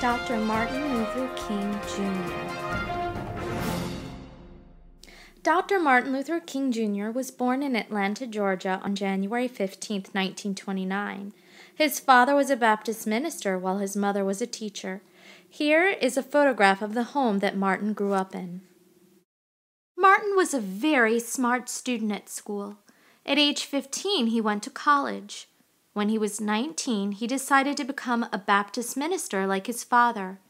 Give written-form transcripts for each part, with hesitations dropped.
Dr. Martin Luther King Jr. Dr. Martin Luther King Jr. was born in Atlanta, Georgia on January 15, 1929. His father was a Baptist minister while his mother was a teacher. Here is a photograph of the home that Martin grew up in. Martin was a very smart student at school. At age 15, he went to college. When he was 19, he decided to become a Baptist minister like his father.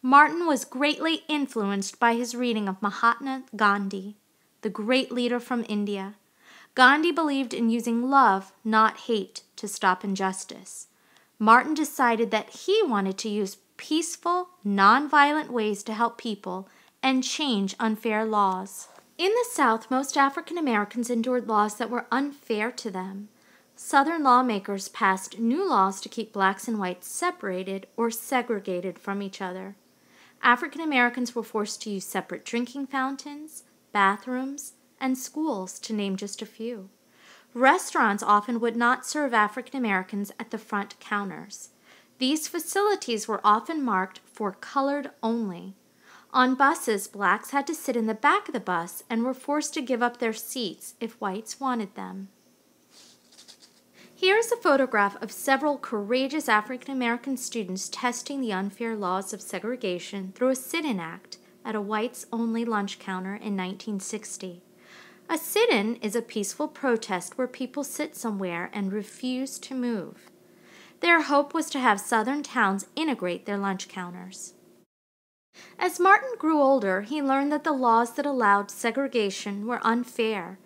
Martin was greatly influenced by his reading of Mahatma Gandhi, the great leader from India. Gandhi believed in using love, not hate, to stop injustice. Martin decided that he wanted to use peaceful, nonviolent ways to help people and change unfair laws. In the South, most African Americans endured laws that were unfair to them. Southern lawmakers passed new laws to keep blacks and whites separated or segregated from each other. African Americans were forced to use separate drinking fountains, bathrooms, and schools, to name just a few. Restaurants often would not serve African Americans at the front counters. These facilities were often marked for colored only. On buses, blacks had to sit in the back of the bus and were forced to give up their seats if whites wanted them. Here is a photograph of several courageous African American students testing the unfair laws of segregation through a sit-in act at a whites-only lunch counter in 1960. A sit-in is a peaceful protest where people sit somewhere and refuse to move. Their hope was to have Southern towns integrate their lunch counters. As Martin grew older, he learned that the laws that allowed segregation were unfair.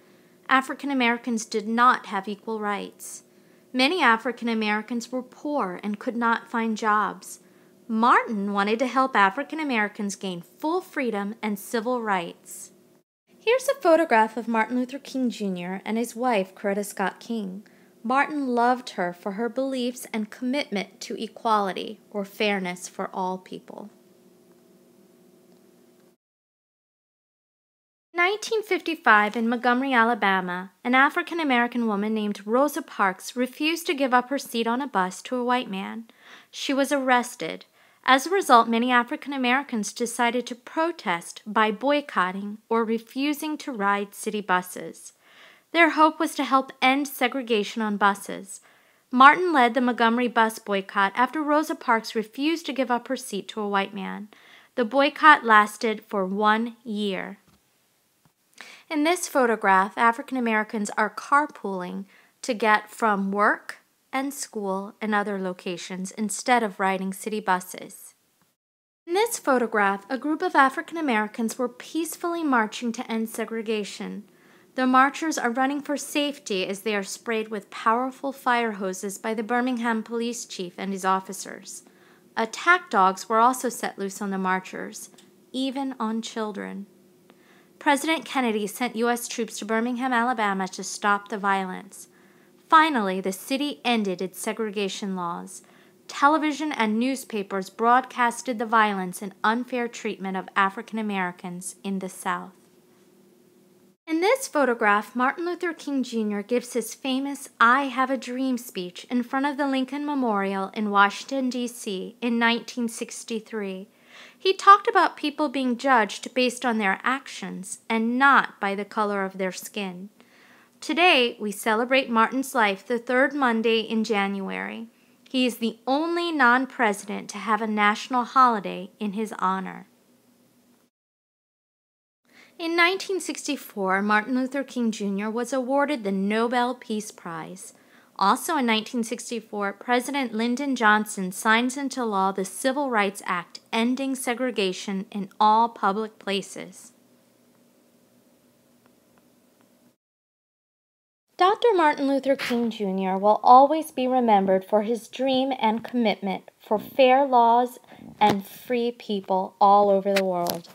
African Americans did not have equal rights. Many African Americans were poor and could not find jobs. Martin wanted to help African Americans gain full freedom and civil rights. Here's a photograph of Martin Luther King Jr. and his wife, Coretta Scott King. Martin loved her for her beliefs and commitment to equality, or fairness for all people. In 1955, in Montgomery, Alabama, an African-American woman named Rosa Parks refused to give up her seat on a bus to a white man. She was arrested. As a result, many African-Americans decided to protest by boycotting or refusing to ride city buses. Their hope was to help end segregation on buses. Martin led the Montgomery bus boycott after Rosa Parks refused to give up her seat to a white man. The boycott lasted for 1 year. In this photograph, African Americans are carpooling to get from work and school and other locations instead of riding city buses. In this photograph, a group of African Americans were peacefully marching to end segregation. The marchers are running for safety as they are sprayed with powerful fire hoses by the Birmingham police chief and his officers. Attack dogs were also set loose on the marchers, even on children. President Kennedy sent U.S. troops to Birmingham, Alabama to stop the violence. Finally, the city ended its segregation laws. Television and newspapers broadcasted the violence and unfair treatment of African Americans in the South. In this photograph, Martin Luther King Jr. gives his famous "I Have a Dream" speech in front of the Lincoln Memorial in Washington, D.C. in 1963. He talked about people being judged based on their actions and not by the color of their skin. Today, we celebrate Martin's life the third Monday in January. He is the only non-president to have a national holiday in his honor. In 1964, Martin Luther King Jr. was awarded the Nobel Peace Prize. Also in 1964, President Lyndon Johnson signs into law the Civil Rights Act ending segregation in all public places. Dr. Martin Luther King Jr. will always be remembered for his dream and commitment for fair laws and free people all over the world.